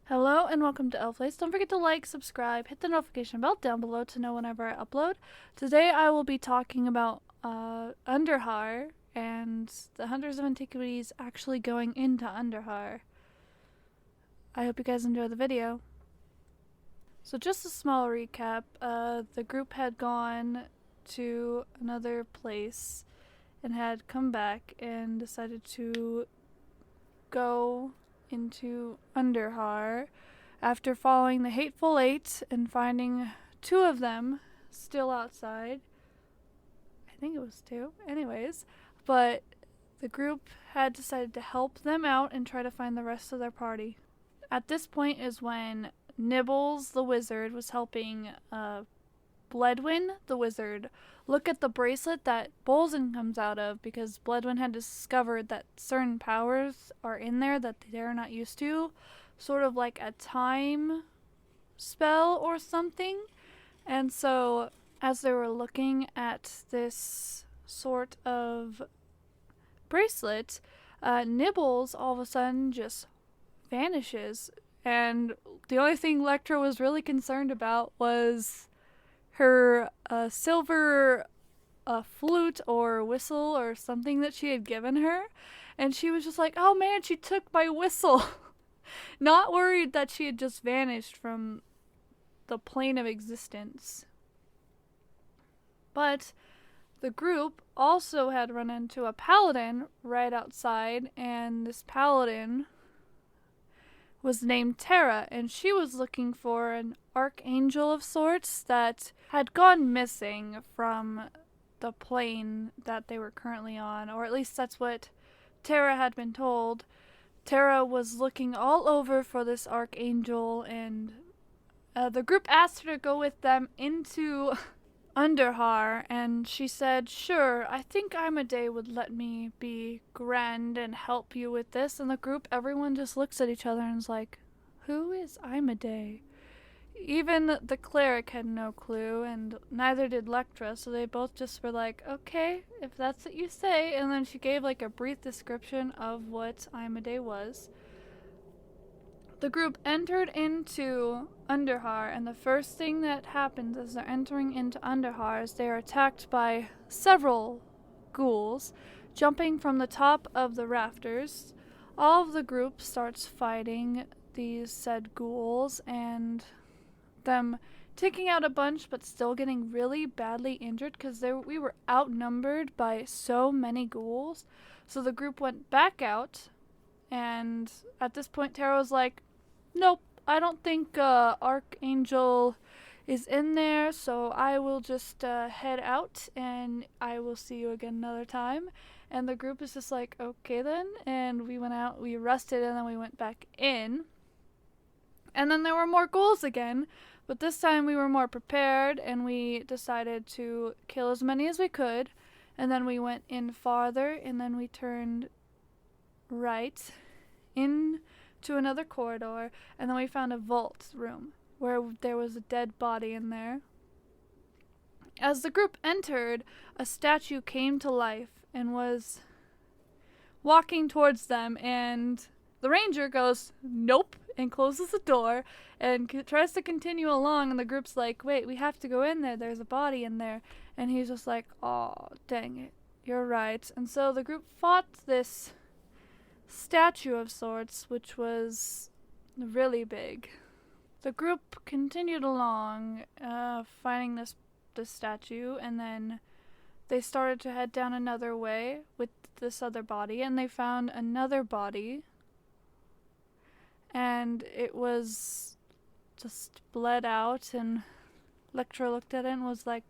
Hello and welcome to Elflace. Don't forget to like, subscribe, hit the notification bell down below to know whenever I upload. Today I will be talking about Underhar and the Hunters of Antiquities actually going into Underhar. I hope you guys enjoy the video. So just a small recap, the group had gone to another place and had come back and decided to go into Underhar after following the Hateful Eight and finding two of them still outside. I think it was two. Anyways, but the group had decided to help them out and try to find the rest of their party. At this point is when Nibbles the wizard was helping Bledwin the wizard look at the bracelet that Bolzen comes out of, because Bledwin had discovered that certain powers are in there that they're not used to, sort of like a time spell or something. And so as they were looking at this sort of bracelet, Nibbles all of a sudden just vanishes, and the only thing Lectra was really concerned about was her silver flute or whistle or something that she had given her, and she was just like, oh man, she took my whistle. Not worried that she had just vanished from the plane of existence. But the group also had run into a paladin right outside, and this paladin was named Terra, and she was looking for an archangel of sorts that had gone missing from the plane that they were currently on, or at least that's what Terra had been told. Terra was looking all over for this archangel, and the group asked her to go with them into Underhar, and she said, sure, I think Imade would let me be grand and help you with this. And the group, everyone just looks at each other and is like, who is Imade? Even the cleric had no clue, and neither did Lectra, so they both just were like, okay, if that's what you say. And then she gave like a brief description of what Imade was. The group entered into Underhar, and the first thing that happens as they're entering into Underhar is they are attacked by several ghouls, jumping from the top of the rafters. All of the group starts fighting these said ghouls, and them taking out a bunch but still getting really badly injured because we were outnumbered by so many ghouls. So the group went back out, and at this point Tara was like, nope, I don't think Archangel is in there, so I will just head out and I will see you again another time. And the group is just like, okay then, and we went out, we rested, and then we went back in. And then there were more ghouls again, but this time we were more prepared, and we decided to kill as many as we could. And then we went in farther, and then we turned right in to another corridor, and then we found a vault room where there was a dead body in there. As the group entered, a statue came to life and was walking towards them, and the ranger goes, nope, and closes the door and tries to continue along, and the group's like, wait, we have to go in there, there's a body in there. And he's just like, oh, dang it, you're right. And so the group fought this statue of sorts, which was really big. The group continued along, finding this statue, and then they started to head down another way with this other body, and they found another body, and it was just bled out, and Lectra looked at it and was like,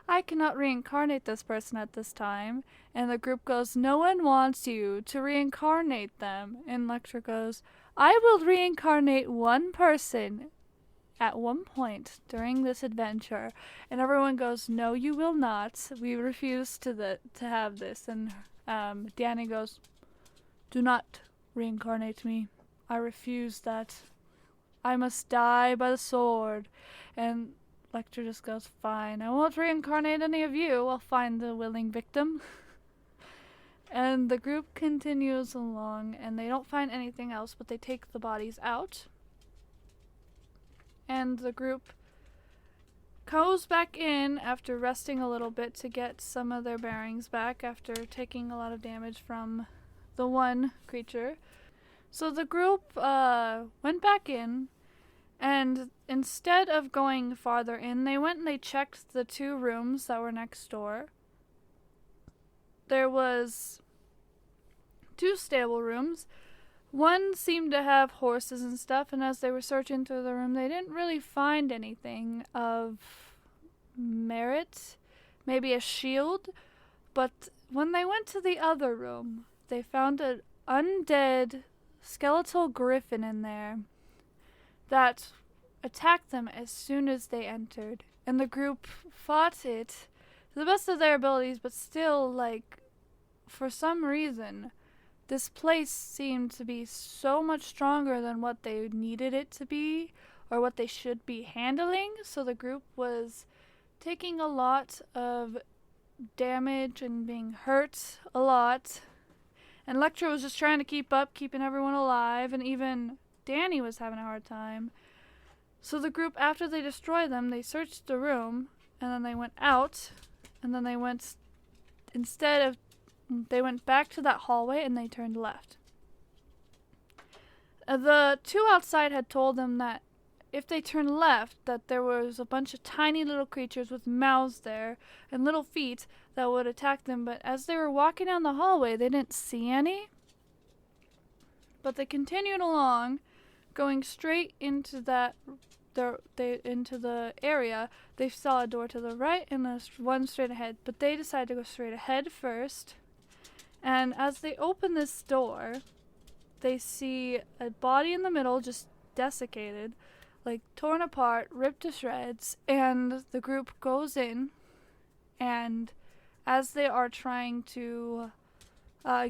I cannot reincarnate this person at this time. And the group goes, no one wants you to reincarnate them. And Lectra goes, I will reincarnate one person at one point during this adventure. And everyone goes, no, you will not. We refuse to have this. And Danny goes, do not reincarnate me. I refuse that. I must die by the sword. And Lecter just goes, fine, I won't reincarnate any of you. I'll find the willing victim. And the group continues along, and they don't find anything else, but they take the bodies out. and the group goes back in after resting a little bit to get some of their bearings back after taking a lot of damage from the one creature. So the group went back in, and instead of going farther in, they went and they checked the 2 rooms that were next door. There was 2 stable rooms. One seemed to have horses and stuff, and as they were searching through the room, they didn't really find anything of merit. Maybe a shield. But when they went to the other room, they found an undead skeletal griffin in there that attacked them as soon as they entered. And the group fought it to the best of their abilities, but still, for some reason, this place seemed to be so much stronger than what they needed it to be or what they should be handling. So the group was taking a lot of damage and being hurt a lot. And Electra was just trying to keep up, keeping everyone alive, and even Danny was having a hard time. So the group, after they destroyed them, they searched the room, and then they went out, and then they went back to that hallway and they turned left. The 2 outside had told them that if they turned left, that there was a bunch of tiny little creatures with mouths there and little feet that would attack them, but as they were walking down the hallway, they didn't see any. But they continued along, going straight into into the area. They saw a door to the right and one straight ahead, but they decided to go straight ahead first. And as they open this door, they see a body in the middle, just desiccated, torn apart, ripped to shreds, and the group goes in, and as they are trying to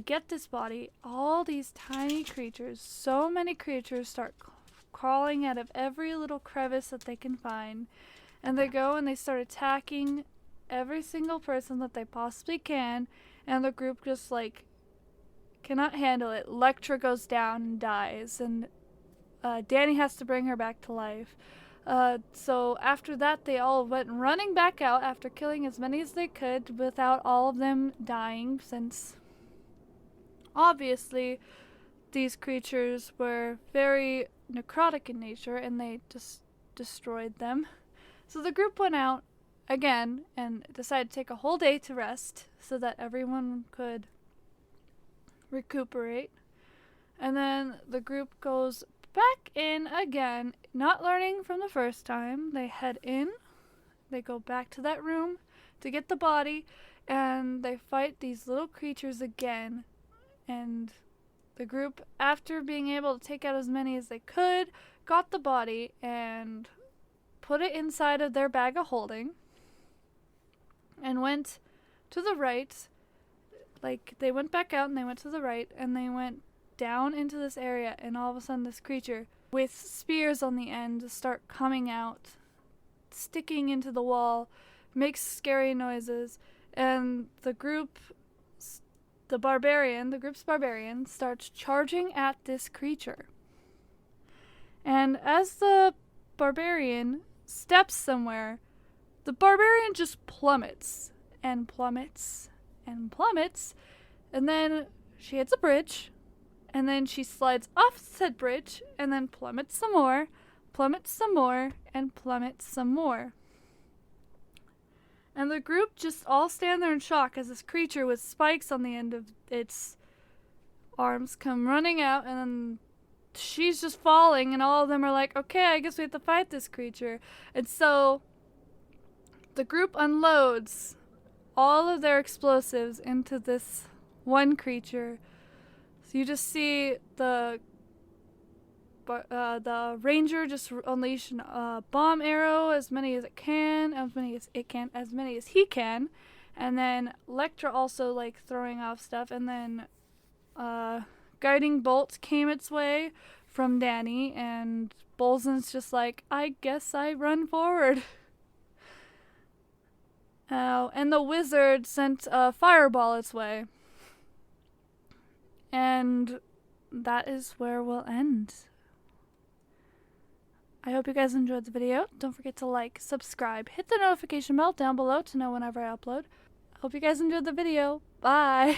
get this body, all these tiny creatures, so many creatures, start crawling out of every little crevice that they can find, and they go and they start attacking every single person that they possibly can, and the group just cannot handle it. Electra goes down and dies, and Danny has to bring her back to life. So after that, they all went running back out after killing as many as they could without all of them dying, since obviously these creatures were very necrotic in nature and they just destroyed them. So the group went out again and decided to take a whole day to rest so that everyone could recuperate. And then the group goes back in again, not learning from the first time. They head in, they go back to that room to get the body, and they fight these little creatures again. And the group, after being able to take out as many as they could, got the body and put it inside of their bag of holding and went to the right. They went back out and they went to the right and they went down into this area, and all of a sudden this creature with spears on the end start coming out, sticking into the wall, makes scary noises, and the group's barbarian starts charging at this creature. And as the barbarian steps somewhere, the barbarian just plummets and plummets and plummets, and then she hits a bridge, and then she slides off said bridge, and then plummets some more, and plummets some more. And the group just all stand there in shock as this creature with spikes on the end of its arms come running out, and then she's just falling, and all of them are like, okay, I guess we have to fight this creature. And so the group unloads all of their explosives into this one creature. So you just see the ranger just unleash a bomb arrow, as many as he can, and then Electra also throwing off stuff, and then guiding bolt came its way from Danny, and Bolzen's just I guess I run forward. And the wizard sent a fireball its way. And that is where we'll end. I hope you guys enjoyed the video. Don't forget to like, subscribe, hit the notification bell down below to know whenever I upload. I hope you guys enjoyed the video. Bye!